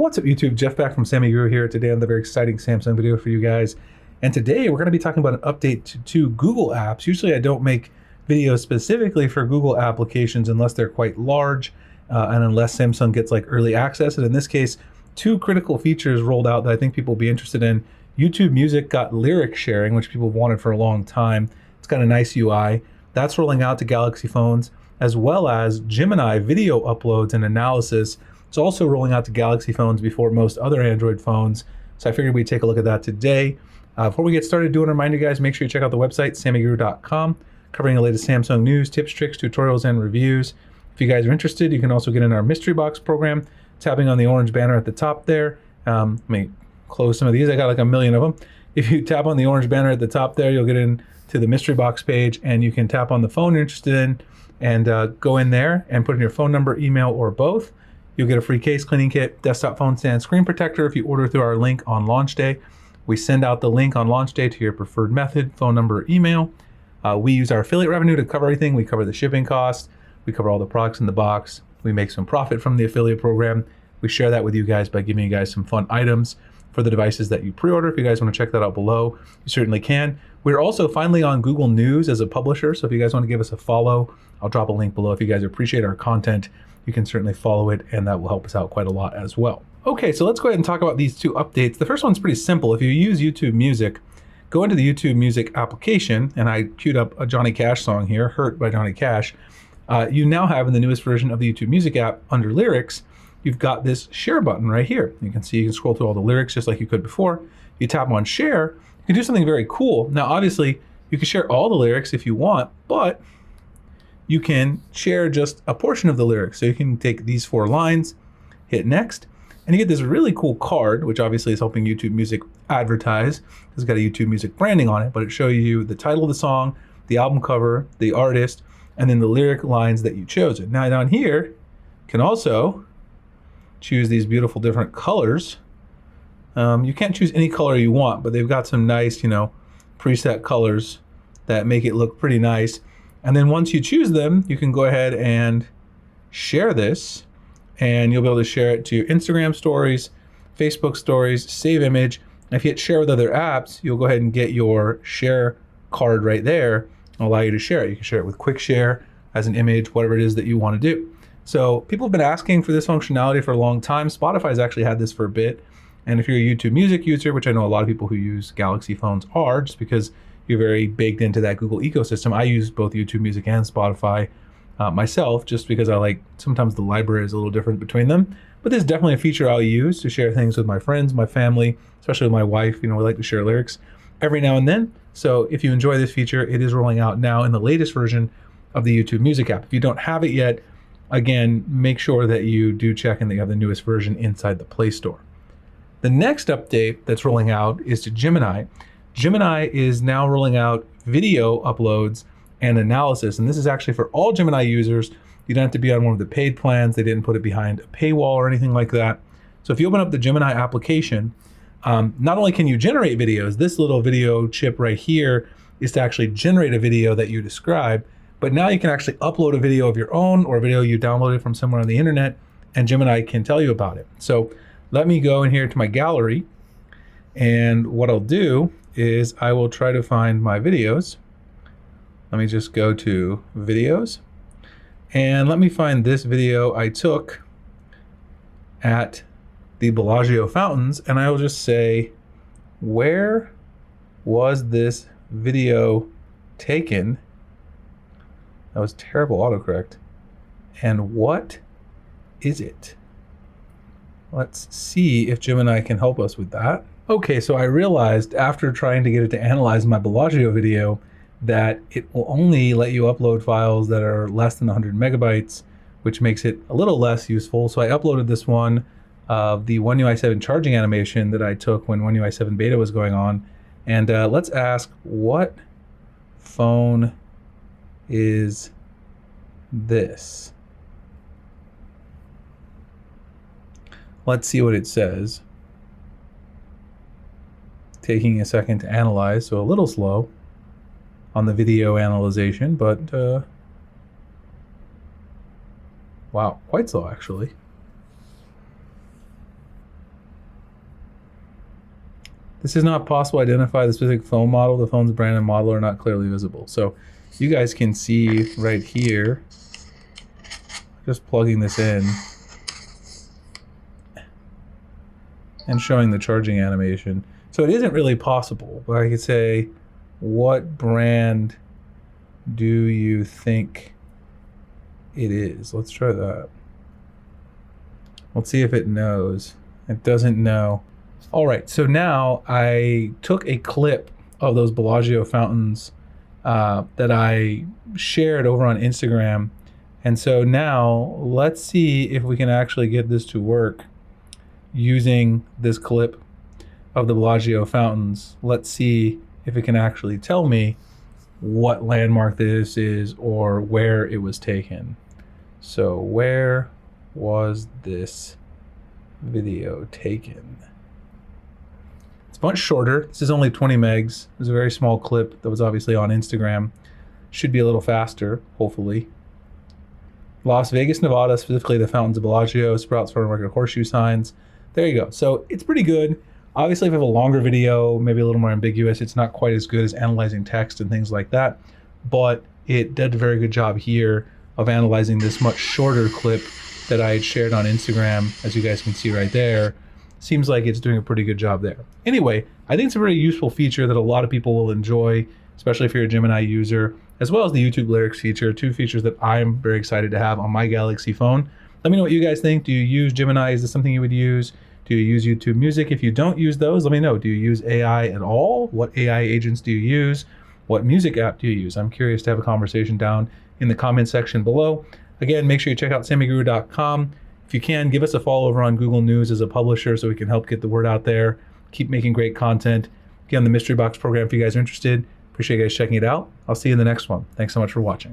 What's up YouTube? Jeff back from Sammy Guru here. Today on the very exciting Samsung video for you guys. And today we're going to be talking about an update to two Google apps. Usually I don't make videos specifically for Google applications unless they're quite large and unless Samsung gets like early access. And in this case, two critical features rolled out that I think people will be interested in. YouTube Music got lyric sharing, which people have wanted for a long time. It's got a nice UI. That's rolling out to Galaxy phones, as well as Gemini video uploads and analysis. It's also rolling out to Galaxy phones before most other Android phones. So I figured we'd take a look at that today. Before we get started, I do want to remind you guys, make sure you check out the website, sammyguru.com, covering the latest Samsung news, tips, tricks, tutorials, and reviews. If you guys are interested, you can also get in our mystery box program, tapping on the orange banner at the top there. Let me close some of these. I got like a million of them. If you tap on the orange banner at the top there, you'll get into the mystery box page, and you can tap on the phone you're interested in and go in there and put in your phone number, email, or both. You'll get a free case cleaning kit, desktop phone stand, screen protector if you order through our link on launch day. We send out the link on launch day to your preferred method, phone number, or email. We use our affiliate revenue to cover everything. We cover the shipping costs. We cover all the products in the box. We make some profit from the affiliate program. We share that with you guys by giving you guys some fun items for the devices that you pre-order. If you guys want to check that out below, you certainly can. We're also finally on Google News as a publisher. So if you guys want to give us a follow, I'll drop a link below. If you guys appreciate our content, you can certainly follow it, and that will help us out quite a lot as well. Okay, so let's go ahead and talk about these two updates. The first one's pretty simple. If you use YouTube Music, go into the YouTube Music application, and I queued up a Johnny Cash song here, Hurt by Johnny Cash. You now have in the newest version of the YouTube Music app, under lyrics, you've got this share button right here. You can see you can scroll through all the lyrics just like you could before. You tap on share, you can do something very cool. Now, obviously, you can share all the lyrics if you want, but you can share just a portion of the lyrics. So you can take these 4 lines, hit next, and you get this really cool card, which obviously is helping YouTube Music advertise. It's got a YouTube Music branding on it, but it shows you the title of the song, the album cover, the artist, and then the lyric lines that you chose. Now down here, you can also choose these beautiful different colors. You can't choose any color you want, but they've got some nice, preset colors that make it look pretty nice. And then once you choose them, you can go ahead and share this, and you'll be able to share it to Instagram stories, Facebook stories, save image. And if you hit share with other apps, you'll go ahead and get your share card right there and allow you to share it. You can share it with quick share as an image, whatever it is that you want to do. So people have been asking for this functionality for a long time. Spotify's actually had this for a bit. And if you're a YouTube Music user, which I know a lot of people who use Galaxy phones are, just because you're very baked into that Google ecosystem. I use both YouTube Music and Spotify myself, just because I like, sometimes the library is a little different between them. But this is definitely a feature I'll use to share things with my friends, my family, especially with my wife. We like to share lyrics every now and then. So if you enjoy this feature, it is rolling out now in the latest version of the YouTube Music app. If you don't have it yet, again, make sure that you do check and that you have the newest version inside the Play Store. The next update that's rolling out is to Gemini. Gemini is now rolling out video uploads and analysis, and this is actually for all Gemini users. You don't have to be on one of the paid plans. They didn't put it behind a paywall or anything like that. So if you open up the Gemini application, not only can you generate videos, this little video chip right here is to actually generate a video that you describe, but now you can actually upload a video of your own or a video you downloaded from somewhere on the internet, and Gemini can tell you about it. So let me go in here to my gallery, and what I'll do is I will try to find my videos. Let me just go to videos, and let me find this video I took at the Bellagio fountains, and I will just say, where was this video taken? That was terrible autocorrect. And what is it? Let's see if Gemini can help us with that. Okay, so I realized after trying to get it to analyze my Bellagio video that it will only let you upload files that are less than 100 megabytes, which makes it a little less useful. So I uploaded this one of the One UI 7 charging animation that I took when One UI 7 beta was going on. And let's ask, what phone is this? Let's see what it says. Taking a second to analyze, so a little slow on the video analyzation, but wow, quite slow actually. This is not possible to identify the specific phone model. The phone's brand and model are not clearly visible. So you guys can see right here, just plugging this in and showing the charging animation. So it isn't really possible, but I could say, what brand do you think it is? Let's try that. Let's see if it knows. It doesn't know. All right, so now I took a clip of those Bellagio fountains that I shared over on Instagram. And so now let's see if we can actually get this to work using this clip of the Bellagio fountains. Let's see if it can actually tell me what landmark this is or where it was taken. So where was this video taken? It's much shorter. This is only 20 megs. It was a very small clip that was obviously on Instagram. Should be a little faster, hopefully. Las Vegas, Nevada, specifically the fountains of Bellagio, Sprouts Farm Market, horseshoe signs. There you go. So it's pretty good. Obviously, if you have a longer video, maybe a little more ambiguous, it's not quite as good as analyzing text and things like that. But it did a very good job here of analyzing this much shorter clip that I had shared on Instagram, as you guys can see right there. Seems like it's doing a pretty good job there. Anyway, I think it's a very useful feature that a lot of people will enjoy, especially if you're a Gemini user, as well as the YouTube lyrics feature, two features that I'm very excited to have on my Galaxy phone. Let me know what you guys think. Do you use Gemini? Is this something you would use? Do you use YouTube Music? If you don't use those, let me know. Do you use AI at all? What AI agents do you use? What music app do you use? I'm curious to have a conversation down in the comment section below. Again, make sure you check out sammyguru.com. If you can, give us a follow over on Google News as a publisher so we can help get the word out there. Keep making great content. Get on the Mystery Box program if you guys are interested. Appreciate you guys checking it out. I'll see you in the next one. Thanks so much for watching.